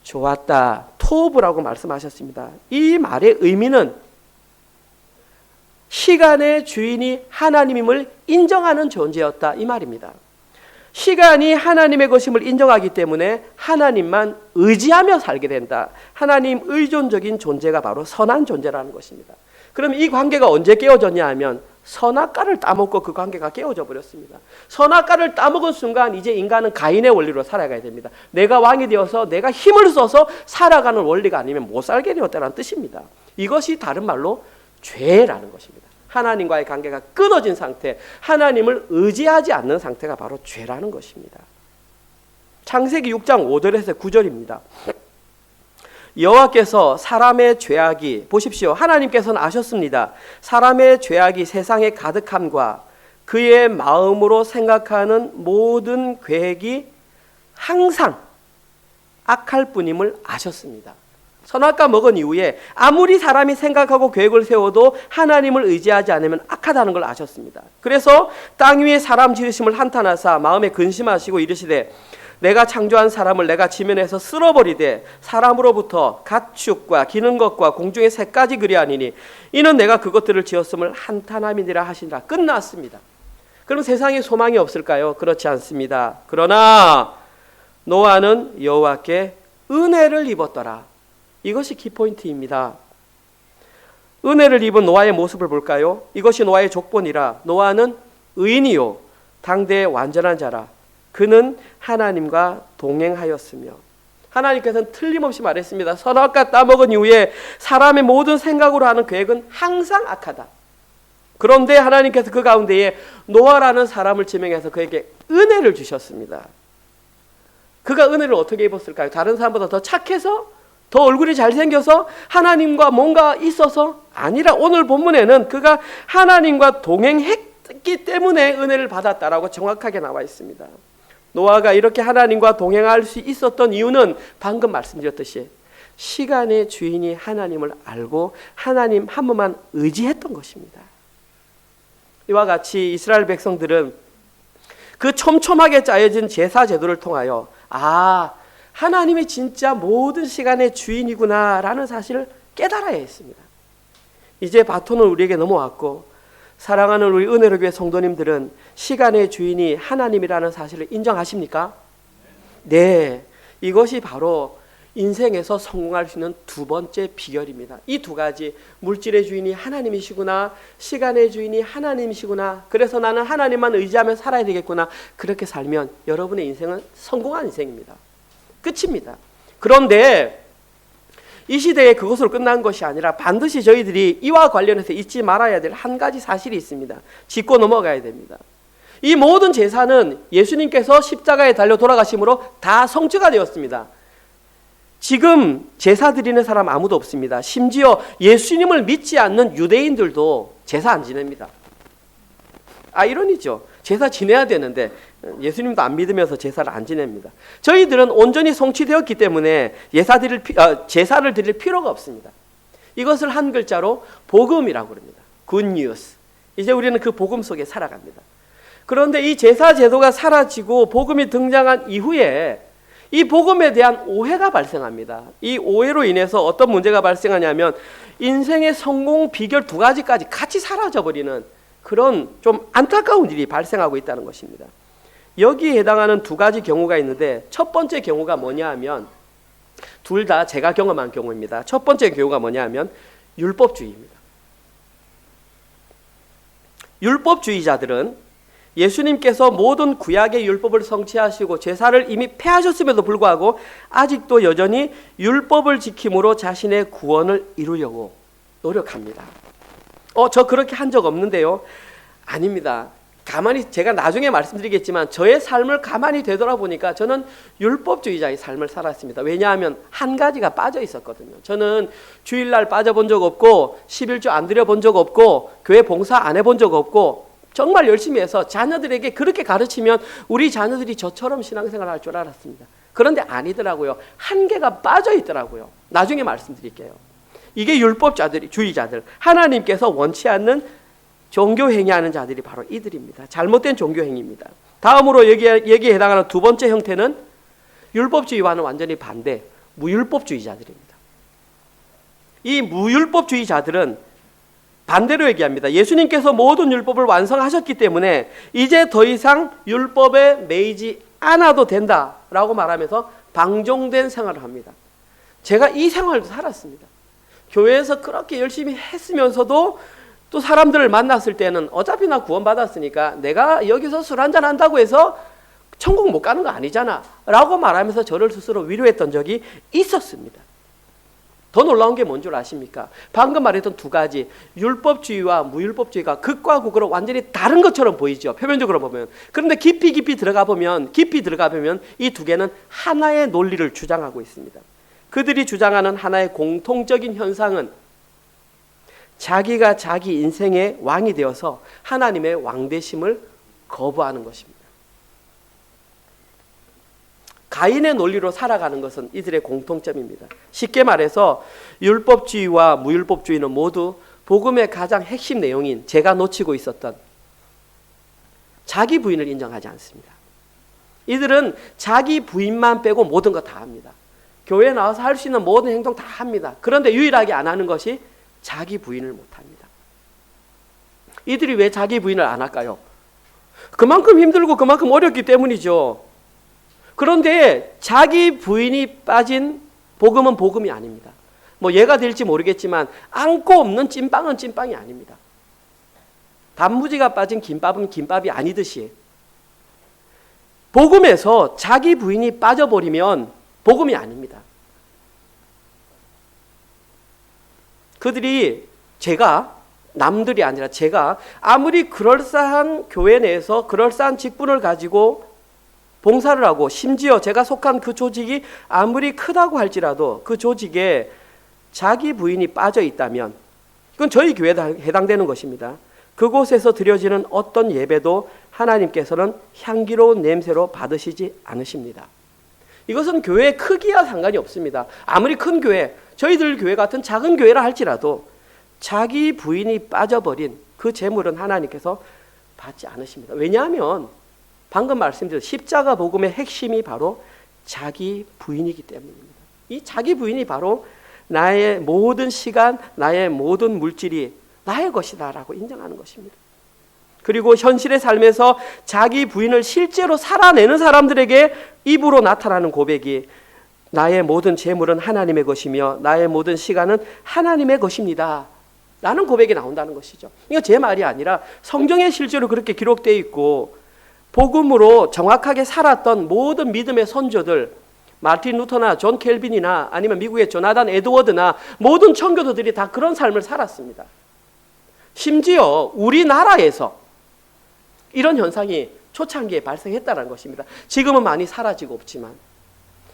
좋았다, 토브라고 말씀하셨습니다. 이 말의 의미는 시간의 주인이 하나님임을 인정하는 존재였다, 이 말입니다. 시간이 하나님의 것임을 인정하기 때문에 하나님만 의지하며 살게 된다. 하나님 의존적인 존재가 바로 선한 존재라는 것입니다. 그럼 이 관계가 언제 깨어졌냐 하면 선악과를 따먹고 그 관계가 깨어져 버렸습니다. 선악과를 따먹은 순간 이제 인간은 가인의 원리로 살아가야 됩니다. 내가 왕이 되어서 내가 힘을 써서 살아가는 원리가 아니면 못 살게 되었다는 뜻입니다. 이것이 다른 말로 죄라는 것입니다. 하나님과의 관계가 끊어진 상태, 하나님을 의지하지 않는 상태가 바로 죄라는 것입니다. 창세기 6장 5절에서 9절입니다. 여호와께서 사람의 죄악이, 보십시오, 하나님께서는 아셨습니다. 사람의 죄악이 세상에 가득함과 그의 마음으로 생각하는 모든 계획이 항상 악할 뿐임을 아셨습니다. 선악과 먹은 이후에 아무리 사람이 생각하고 계획을 세워도 하나님을 의지하지 않으면 악하다는 걸 아셨습니다. 그래서 땅 위에 사람 지으심을 한탄하사 마음에 근심하시고 이르시되 내가 창조한 사람을 내가 지면에서 쓸어버리되 사람으로부터 가축과 기는 것과 공중의 새까지 그리하니니 이는 내가 그것들을 지었음을 한탄함이니라 하시니라. 끝났습니다. 그럼 세상에 소망이 없을까요? 그렇지 않습니다. 그러나 노아는 여호와께 은혜를 입었더라. 이것이 키포인트입니다. 은혜를 입은 노아의 모습을 볼까요? 이것이 노아의 족본이라. 노아는 의인이요 당대의 완전한 자라. 그는 하나님과 동행하였으며. 하나님께서는 틀림없이 말했습니다. 선악과 따먹은 이후에 사람의 모든 생각으로 하는 계획은 항상 악하다. 그런데 하나님께서 그 가운데에 노아라는 사람을 지명해서 그에게 은혜를 주셨습니다. 그가 은혜를 어떻게 입었을까요? 다른 사람보다 더 착해서? 더 얼굴이 잘생겨서? 하나님과 뭔가 있어서? 아니라 오늘 본문에는 그가 하나님과 동행했기 때문에 은혜를 받았다라고 정확하게 나와 있습니다. 노아가 이렇게 하나님과 동행할 수 있었던 이유는 방금 말씀드렸듯이 시간의 주인이 하나님을 알고 하나님 한 분만 의지했던 것입니다. 이와 같이 이스라엘 백성들은 그 촘촘하게 짜여진 제사 제도를 통하여 하나님이 진짜 모든 시간의 주인이구나라는 사실을 깨달아야 했습니다. 이제 바톤은 우리에게 넘어왔고 사랑하는 우리 은혜를 교회 성도님들은 시간의 주인이 하나님이라는 사실을 인정하십니까? 네, 이것이 바로 인생에서 성공할 수 있는 두 번째 비결입니다. 이 두 가지, 물질의 주인이 하나님이시구나, 시간의 주인이 하나님이시구나, 그래서 나는 하나님만 의지하며 살아야 되겠구나, 그렇게 살면 여러분의 인생은 성공한 인생입니다. 끝입니다. 그런데 이 시대에 그것으로 끝난 것이 아니라 반드시 저희들이 이와 관련해서 잊지 말아야 될 한 가지 사실이 있습니다. 짚고 넘어가야 됩니다. 이 모든 제사는 예수님께서 십자가에 달려 돌아가심으로 다 성취가 되었습니다. 지금 제사 드리는 사람 아무도 없습니다. 심지어 예수님을 믿지 않는 유대인들도 제사 안 지냅니다. 아이러니죠. 제사 지내야 되는데 예수님도 안 믿으면서 제사를 안 지냅니다. 저희들은 온전히 성취되었기 때문에 제사를 드릴 필요가 없습니다. 이것을 한 글자로 복음이라고 합니다. Good news. 이제 우리는 그 복음 속에 살아갑니다. 그런데 이 제사 제도가 사라지고 복음이 등장한 이후에 이 복음에 대한 오해가 발생합니다. 이 오해로 인해서 어떤 문제가 발생하냐면 인생의 성공 비결 두 가지까지 같이 사라져버리는 그런 좀 안타까운 일이 발생하고 있다는 것입니다. 여기에 해당하는 두 가지 경우가 있는데 첫 번째 경우가 뭐냐 하면 둘 다 제가 경험한 경우입니다. 첫 번째 경우가 뭐냐 하면 율법주의입니다. 율법주의자들은 예수님께서 모든 구약의 율법을 성취하시고 제사를 이미 폐하셨음에도 불구하고 아직도 여전히 율법을 지킴으로 자신의 구원을 이루려고 노력합니다. 저 그렇게 한 적 없는데요. 아닙니다. 가만히 제가 나중에 말씀드리겠지만 저의 삶을 가만히 되돌아보니까 저는 율법주의자의 삶을 살았습니다. 왜냐하면 한 가지가 빠져 있었거든요. 저는 주일날 빠져본 적 없고 11조 안 드려본 적 없고 교회 봉사 안 해본 적 없고 정말 열심히 해서 자녀들에게 그렇게 가르치면 우리 자녀들이 저처럼 신앙생활을 할 줄 알았습니다. 그런데 아니더라고요. 한계가 빠져 있더라고요. 나중에 말씀드릴게요. 이게 율법주의자들, 하나님께서 원치 않는 종교행위하는 자들이 바로 이들입니다. 잘못된 종교행위입니다. 다음으로 여기에 해당하는 두 번째 형태는 율법주의와는 완전히 반대 무율법주의자들입니다. 이 무율법주의자들은 반대로 얘기합니다. 예수님께서 모든 율법을 완성하셨기 때문에 이제 더 이상 율법에 매이지 않아도 된다라고 말하면서 방종된 생활을 합니다. 제가 이 생활도 살았습니다. 교회에서 그렇게 열심히 했으면서도 또 사람들을 만났을 때는 어차피 나 구원받았으니까 내가 여기서 술 한잔 한다고 해서 천국 못 가는 거 아니잖아 라고 말하면서 저를 스스로 위로했던 적이 있었습니다. 더 놀라운 게 뭔 줄 아십니까? 방금 말했던 두 가지 율법주의와 무율법주의가 극과 극으로 완전히 다른 것처럼 보이죠. 표면적으로 보면. 그런데 깊이 들어가 보면 이 두 개는 하나의 논리를 주장하고 있습니다. 그들이 주장하는 하나의 공통적인 현상은 자기가 자기 인생의 왕이 되어서 하나님의 왕되심을 거부하는 것입니다. 가인의 논리로 살아가는 것은 이들의 공통점입니다. 쉽게 말해서 율법주의와 무율법주의는 모두 복음의 가장 핵심 내용인 제가 놓치고 있었던 자기 부인을 인정하지 않습니다. 이들은 자기 부인만 빼고 모든 거 다 합니다. 교회에 나와서 할 수 있는 모든 행동 다 합니다. 그런데 유일하게 안 하는 것이 자기 부인을 못합니다. 이들이 왜 자기 부인을 안 할까요? 그만큼 힘들고 그만큼 어렵기 때문이죠. 그런데 자기 부인이 빠진 복음은 복음이 아닙니다. 뭐 예가 될지 모르겠지만 안고 없는 찐빵은 찐빵이 아닙니다. 단무지가 빠진 김밥은 김밥이 아니듯이 복음에서 자기 부인이 빠져버리면 복음이 아닙니다. 그들이 남들이 아니라 제가 아무리 그럴싸한 교회 내에서 그럴싸한 직분을 가지고 봉사를 하고 심지어 제가 속한 그 조직이 아무리 크다고 할지라도 그 조직에 자기 부인이 빠져 있다면 이건 저희 교회에 해당되는 것입니다. 그곳에서 드려지는 어떤 예배도 하나님께서는 향기로운 냄새로 받으시지 않으십니다. 이것은 교회의 크기와 상관이 없습니다. 아무리 큰 교회, 저희들 교회 같은 작은 교회라 할지라도 자기 부인이 빠져버린 그 재물은 하나님께서 받지 않으십니다. 왜냐하면 방금 말씀드린 십자가 복음의 핵심이 바로 자기 부인이기 때문입니다. 이 자기 부인이 바로 나의 모든 시간, 나의 모든 물질이 나의 것이다라고 인정하는 것입니다. 그리고 현실의 삶에서 자기 부인을 실제로 살아내는 사람들에게 입으로 나타나는 고백이 나의 모든 재물은 하나님의 것이며 나의 모든 시간은 하나님의 것입니다 라는 고백이 나온다는 것이죠. 이거 제 말이 아니라 성경에 실제로 그렇게 기록되어 있고 복음으로 정확하게 살았던 모든 믿음의 선조들, 마틴 루터나 존 켈빈이나 아니면 미국의 조나단 에드워드나 모든 청교도들이 다 그런 삶을 살았습니다. 심지어 우리나라에서 이런 현상이 초창기에 발생했다는 것입니다. 지금은 많이 사라지고 없지만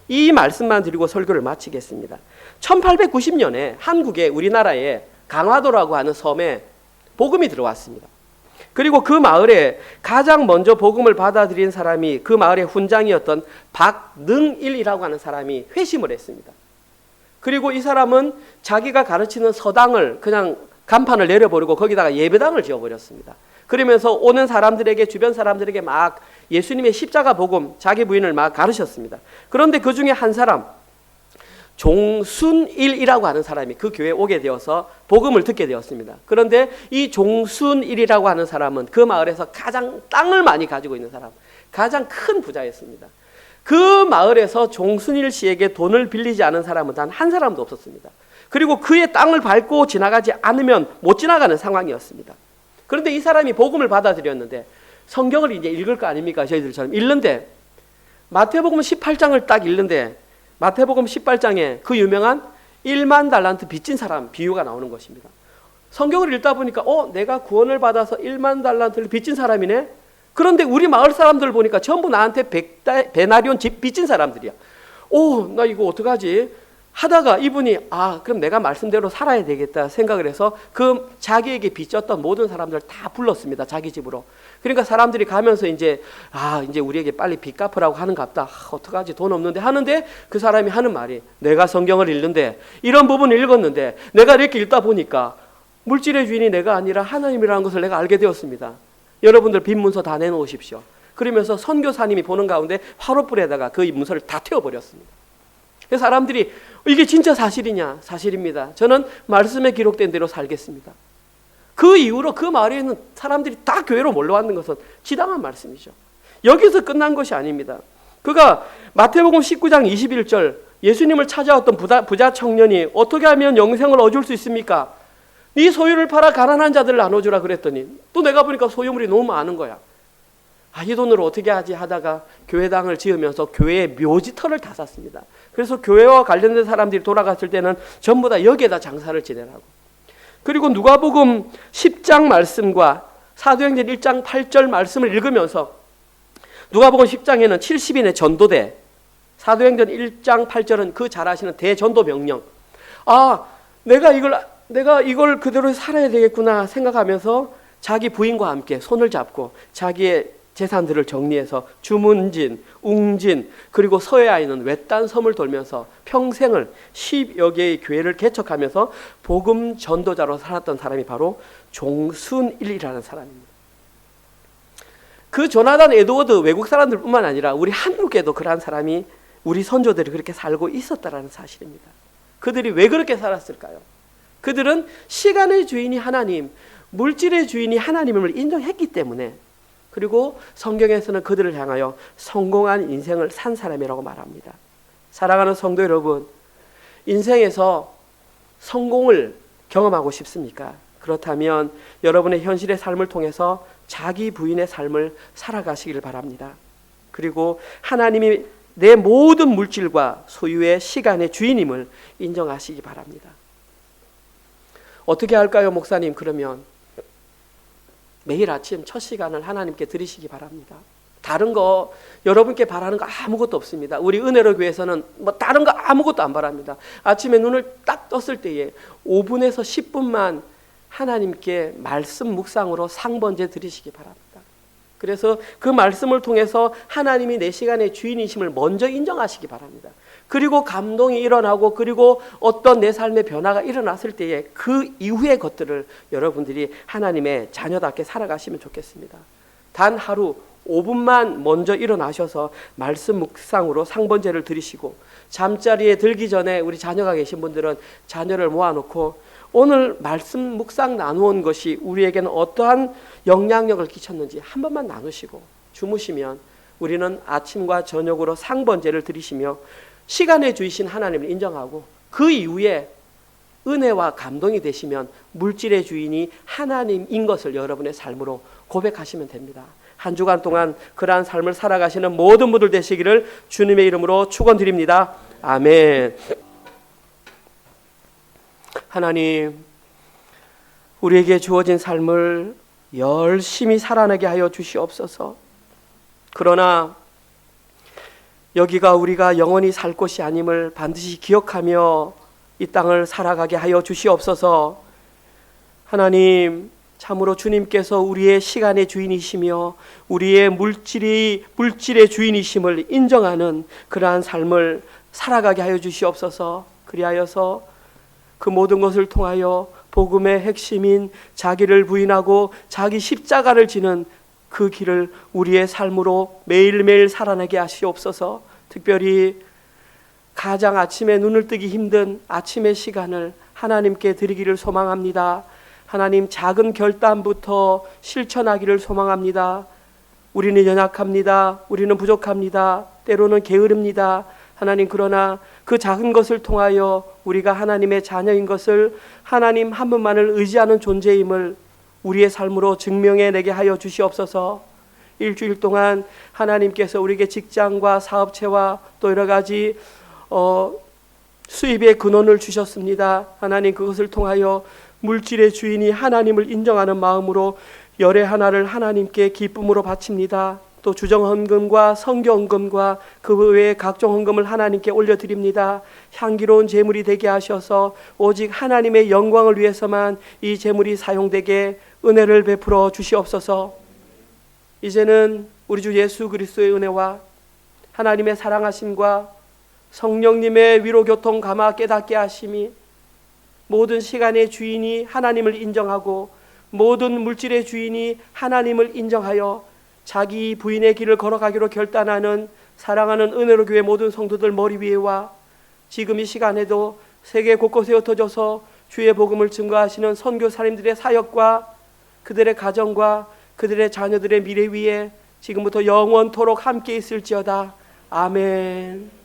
이 말씀만 드리고 설교를 마치겠습니다. 1890년에 한국에 우리나라에 강화도라고 하는 섬에 복음이 들어왔습니다. 그리고 그 마을에 가장 먼저 복음을 받아들인 사람이 그 마을의 훈장이었던 박능일이라고 하는 사람이 회심을 했습니다. 그리고 이 사람은 자기가 가르치는 서당을 그냥 간판을 내려버리고 거기다가 예배당을 지어버렸습니다. 그러면서 오는 사람들에게, 주변 사람들에게 막 예수님의 십자가 복음, 자기 부인을 막 가르쳤습니다. 그런데 그 중에 한 사람, 종순일이라고 하는 사람이 그 교회에 오게 되어서 복음을 듣게 되었습니다. 그런데 이 종순일이라고 하는 사람은 그 마을에서 가장 땅을 많이 가지고 있는 사람, 가장 큰 부자였습니다. 그 마을에서 종순일 씨에게 돈을 빌리지 않은 사람은 단 한 사람도 없었습니다. 그리고 그의 땅을 밟고 지나가지 않으면 못 지나가는 상황이었습니다. 그런데 이 사람이 복음을 받아들였는데 성경을 이제 읽을 거 아닙니까? 저희들처럼 읽는데 마태복음 18장을 딱 읽는데 마태복음 18장에 그 유명한 1만 달란트 빚진 사람 비유가 나오는 것입니다. 성경을 읽다 보니까 내가 구원을 받아서 1만 달란트를 빚진 사람이네. 그런데 우리 마을 사람들 보니까 전부 나한테 베나리온 빚진 사람들이야. 나 이거 어떡하지? 하다가 이분이 그럼 내가 말씀대로 살아야 되겠다 생각을 해서 그 자기에게 빚졌던 모든 사람들 다 불렀습니다. 자기 집으로. 그러니까 사람들이 가면서 이제 우리에게 빨리 빚 갚으라고 하는갑다. 어떡하지? 돈 없는데 하는데 그 사람이 하는 말이, 내가 성경을 읽는데 이런 부분을 읽었는데 내가 이렇게 읽다 보니까 물질의 주인이 내가 아니라 하나님이라는 것을 내가 알게 되었습니다. 여러분들 빚 문서 다 내놓으십시오. 그러면서 선교사님이 보는 가운데 화롯불에다가 그 문서를 다 태워버렸습니다. 그래서 사람들이 이게 진짜 사실이냐? 사실입니다. 저는 말씀에 기록된 대로 살겠습니다. 그 이후로 그 마을에 있는 사람들이 다 교회로 몰려왔는 것은 지당한 말씀이죠. 여기서 끝난 것이 아닙니다. 그가 마태복음 19장 21절 예수님을 찾아왔던 부자 청년이 어떻게 하면 영생을 얻을 수 있습니까? 네 소유를 팔아 가난한 자들을 나눠주라 그랬더니 또 내가 보니까 소유물이 너무 많은 거야. 이 돈으로 어떻게 하지 하다가 교회당을 지으면서 교회의 묘지터를 다 샀습니다. 그래서 교회와 관련된 사람들이 돌아갔을 때는 전부 다 여기에다 장사를 지내라고. 그리고 누가복음 10장 말씀과 사도행전 1장 8절 말씀을 읽으면서 누가복음 10장에는 70인의 전도대, 사도행전 1장 8절은 그 잘 아시는 대전도 명령. 내가 이걸 그대로 살아야 되겠구나 생각하면서 자기 부인과 함께 손을 잡고 자기의 재산들을 정리해서 주문진, 웅진, 그리고 서해에 있는 외딴 섬을 돌면서 평생을 10여 개의 교회를 개척하면서 복음 전도자로 살았던 사람이 바로 종순일이라는 사람입니다. 그 조나단 에드워드 외국 사람들뿐만 아니라 우리 한국에도 그러한 사람이, 우리 선조들이 그렇게 살고 있었다라는 사실입니다. 그들이 왜 그렇게 살았을까요? 그들은 시간의 주인이 하나님, 물질의 주인이 하나님임을 인정했기 때문에, 그리고 성경에서는 그들을 향하여 성공한 인생을 산 사람이라고 말합니다. 사랑하는 성도 여러분, 인생에서 성공을 경험하고 싶습니까? 그렇다면 여러분의 현실의 삶을 통해서 자기 부인의 삶을 살아가시길 바랍니다. 그리고 하나님이 내 모든 물질과 소유의 시간의 주인임을 인정하시기 바랍니다. 어떻게 할까요, 목사님? 그러면 매일 아침 첫 시간을 하나님께 드리시기 바랍니다. 다른 거 여러분께 바라는 거 아무것도 없습니다. 우리 은혜로 교회에서는 다른 거 아무것도 안 바랍니다. 아침에 눈을 딱 떴을 때에 5분에서 10분만 하나님께 말씀 묵상으로 상번제 드리시기 바랍니다. 그래서 그 말씀을 통해서 하나님이 내 시간의 주인이심을 먼저 인정하시기 바랍니다. 그리고 감동이 일어나고, 그리고 어떤 내 삶의 변화가 일어났을 때에 그 이후의 것들을 여러분들이 하나님의 자녀답게 살아가시면 좋겠습니다. 단 하루 5분만 먼저 일어나셔서 말씀 묵상으로 상번제를 드리시고, 잠자리에 들기 전에 우리 자녀가 계신 분들은 자녀를 모아놓고 오늘 말씀 묵상 나누온 것이 우리에게는 어떠한 영향력을 끼쳤는지 한 번만 나누시고 주무시면, 우리는 아침과 저녁으로 상번제를 드리시며 시간의 주이신 하나님을 인정하고, 그 이후에 은혜와 감동이 되시면 물질의 주인이 하나님인 것을 여러분의 삶으로 고백하시면 됩니다. 한 주간 동안 그러한 삶을 살아가시는 모든 분들 되시기를 주님의 이름으로 축원드립니다. 아멘. 하나님, 우리에게 주어진 삶을 열심히 살아내게 하여 주시옵소서. 그러나 여기가 우리가 영원히 살 곳이 아님을 반드시 기억하며 이 땅을 살아가게 하여 주시옵소서. 하나님, 참으로 주님께서 우리의 시간의 주인이시며 우리의 물질의 주인이심을 인정하는 그러한 삶을 살아가게 하여 주시옵소서. 그리하여서 그 모든 것을 통하여 복음의 핵심인 자기를 부인하고 자기 십자가를 지는 그 길을 우리의 삶으로 매일매일 살아내게 하시옵소서. 특별히 가장 아침에 눈을 뜨기 힘든 아침의 시간을 하나님께 드리기를 소망합니다. 하나님, 작은 결단부터 실천하기를 소망합니다. 우리는 연약합니다. 우리는 부족합니다. 때로는 게으릅니다. 하나님, 그러나 그 작은 것을 통하여 우리가 하나님의 자녀인 것을, 하나님 한 분만을 의지하는 존재임을 우리의 삶으로 증명해내게 하여 주시옵소서. 일주일 동안 하나님께서 우리에게 직장과 사업체와 또 여러 가지 수입의 근원을 주셨습니다. 하나님, 그것을 통하여 물질의 주인이 하나님을 인정하는 마음으로 열의 하나를 하나님께 기쁨으로 바칩니다. 또 주정헌금과 성교헌금과 그 외의 각종 헌금을 하나님께 올려드립니다. 향기로운 제물이 되게 하셔서 오직 하나님의 영광을 위해서만 이 제물이 사용되게 은혜를 베풀어 주시옵소서. 이제는 우리 주 예수 그리스도의 은혜와 하나님의 사랑하심과 성령님의 위로교통 감화 깨닫게 하심이, 모든 시간의 주인이 하나님을 인정하고 모든 물질의 주인이 하나님을 인정하여 자기 부인의 길을 걸어가기로 결단하는 사랑하는 은혜로 교회 모든 성도들 머리 위에와 지금 이 시간에도 세계 곳곳에 흩어져서 주의 복음을 증거하시는 선교사님들의 사역과 그들의 가정과 그들의 자녀들의 미래 위에 지금부터 영원토록 함께 있을지어다. 아멘.